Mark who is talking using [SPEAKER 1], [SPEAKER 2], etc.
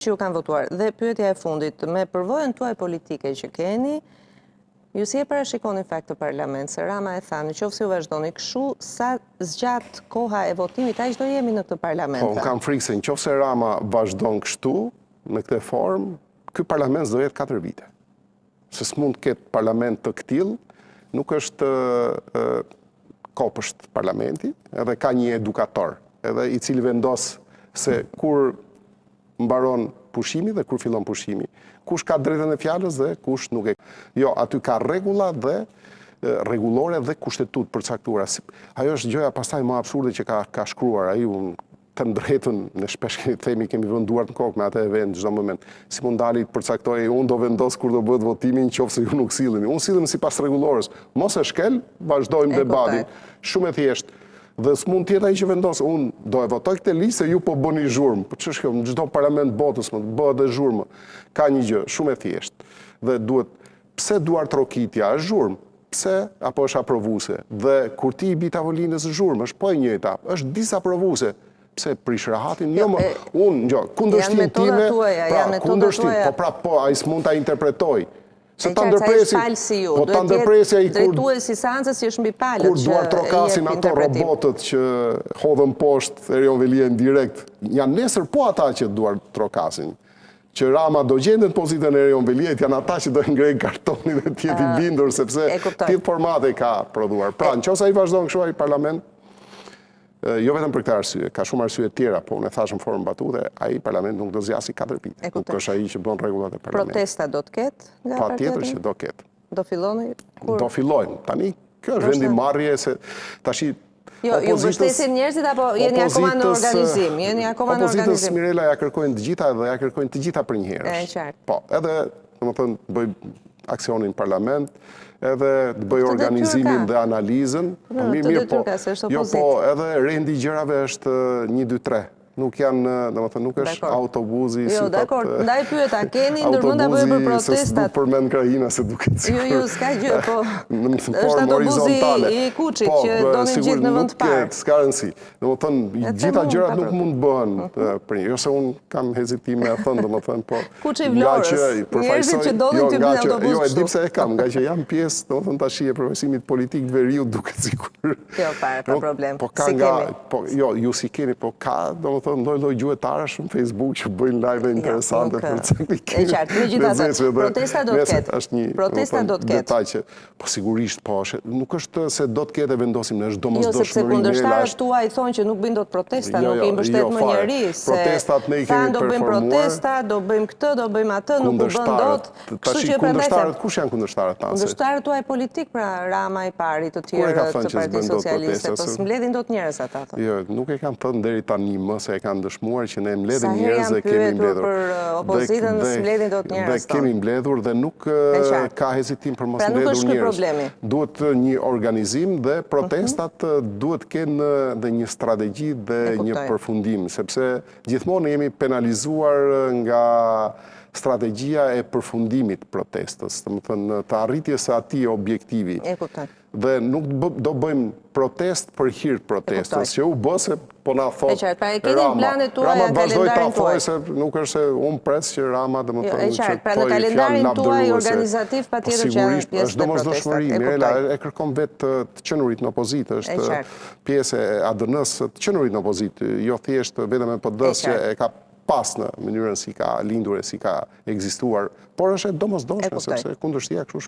[SPEAKER 1] që ju kanë votuar. Dhe pyetja e fundit, me përvojën tuaj politike që keni, ju si e parashikoni fakt të parlament, se Rama e tha, në qoftë se ju vazhdoni kështu, sa zgjat koha e votimit, aq do jemi në këtë parlament.
[SPEAKER 2] Po, kam frikë se në qoftë se Rama vazhdon kështu, në këtë formë, ky parlament s'do jetë 4 vite. Se s'mund të ketë parlament të këtill, nuk është kopësht parlamenti, edhe ka një edukator, edhe i cili vendos se kur mbaron pushimi dhe kur fillon pushimi. Kush ka drejtën e fjalës dhe kush nuk e. Jo, aty ka rregulla dhe rregullore dhe kushtetut përcaktuara. Ajo është gjëja pastaj më absurde që ka shkruar ai, të drejtën, ne shpesh kemi vënë duart në kokë me atë event çdo moment. Si mund dali të përcaktoj, unë do vendos kur do bëhet votimi nëse ju nuk silleni. Unë sillem sipas rregullores. Mos e shkel, vazhdojmë debatin. Shumë e thjeshtë. Dhe s'mund tjetë ai që vendos, unë do e votoj këtë listë, ju po bëni zhurmë. Po ç'është kjo, në çdo parlament botës më bëhet dhe zhurmë. Ka një gjë shumë e thjeshtë. Dhe duhet, pse duart trokitja është zhurmë? Pse apo është aprovuese? Dhe kur ti i bi tavolinës zhurmë, është po e njëjta, është disaprovuese. Pse prish rahatin? Jo, unë, kundërshtim time, ai s'mund ta interpretoj. Se ta ndërpresi, po ta ndërpresi ai
[SPEAKER 1] drejtuesi seancës që është mbi palët.
[SPEAKER 2] Kur duart trokasin ato robotët që hodhën poshtë Erion Velien direkt, janë nesër po ata që duart trokasin. Që Rama do gjendet pozitën e Erion Veliet, janë ata që do ngrej kartonin dhe tjeti bindur, sepse tjetë formate ka prodhuar. Pra, nëse ai vazhdon kështu ai parlament, jo vetëm për këtë arsye, ka shumë arsye tjera, po unë e thash në formë batute, ai parlament nuk do zgjasë 4 vite. Nuk është ai që bën rregullat e parlamentit.
[SPEAKER 1] Protesta do të ketë nga partia?
[SPEAKER 2] Patjetër që do ketë.
[SPEAKER 1] Do filloni?
[SPEAKER 2] Do fillojnë. Tani, kjo është vendimarrje se tashi
[SPEAKER 1] ju mbështesin njerëzit apo jeni akoma në organizim?
[SPEAKER 2] Opozitës Mirela ja kërkojnë të gjitha dhe ja kërkojnë të gjitha për një herë. Po, edhe, domethënë, bëj aksionin parlament, edhe të bëj organizimin dhe analizën.
[SPEAKER 1] Mirë, po,
[SPEAKER 2] jo, po, edhe rendi gjërave është 1, 2, 3. Nuk janë, domethënë, nuk është autobuzi,
[SPEAKER 1] jo, dakor, ndaj pyeta, keni ndërmend apo për protestat?
[SPEAKER 2] Autobuzi, përmend krajina se duket sikur.
[SPEAKER 1] Jo, s'ka gjë, po. Është autobuzi i Kuçit që donin gjithë në vend të parë.
[SPEAKER 2] S'ka rëndësi. Domethënë, gjitha gjërat nuk mund bëhen për një. Jo se un kam hezitime e thënë, domethënë, po.
[SPEAKER 1] Kuçi i Vlorës. Njerëzit që donin të bëjnë autobus.
[SPEAKER 2] Jo, e di pse e kam, nga që jam pjesë, domethënë tash e përfaqësimit politik të Veriut duket sikur.
[SPEAKER 1] Jo, pa problem.
[SPEAKER 2] Po ka nga, po jo, ju si keni, po ka, domethënë lloj gjuetarash në Facebook që bëjnë live interesante për caktik.
[SPEAKER 1] E qartë, megjithatë, protesta do të ketë. Protesta do të ketë.
[SPEAKER 2] Detaj që, po sigurisht, po, nuk është se do të ketë e vendosim në është domosdoshmëri.
[SPEAKER 1] Jo, sepse kundërshtarët tuaj thonë që nuk bëjnë dot protesta, nuk i mbështet më njëri, se thanë do bëjmë protesta, do bëjmë këtë, do bëjmë atë, nuk u bën dot.
[SPEAKER 2] Kështu që kundërshtarët, kush janë kundërshtarët tanë?
[SPEAKER 1] Kundërshtarët tuaj politik, pra Rama i pari, të tjerë të Partisë Socialiste, po s'mbledhin dot njerëz ata.
[SPEAKER 2] Jo, nuk e kanë thënë deri tani më se e kanë dëshmuar që ne mbledhim njerëz dhe kemi mbledhur.
[SPEAKER 1] Për opozitën s'mbledhin dot njerëz.
[SPEAKER 2] Dhe kemi mbledhur dhe nuk ka hezitim për mos mbledhur njerëz.
[SPEAKER 1] Pra nuk është ky problemi.
[SPEAKER 2] Duhet një organizim dhe protestat duhet kenë dhe një strategji dhe një përfundim, sepse gjithmonë jemi penalizuar nga strategjia e përfundimit protestës, domethënë të arritjes së atij objektivi.
[SPEAKER 1] E kuptoj.
[SPEAKER 2] Dhe nuk do bëjmë protest për hir të protestës, që u bë se po na thotë
[SPEAKER 1] Rama.
[SPEAKER 2] Rama vazhdoi ta thojë se nuk është se unë pres që Rama domethënë
[SPEAKER 1] që pra në kalendarin tuaj organizativ patjetër që janë pjesë
[SPEAKER 2] të domosdoshmëri. Mirela e kërkon vetë të qenurit në opozitë, është pjesë e ADN-s të qenurit në opozitë, jo thjesht vetëm e PD-s që e ka pas në mënyrën si ka lindur e si ka ekzistuar, por është e domosdoshme sepse kundërshtia kështu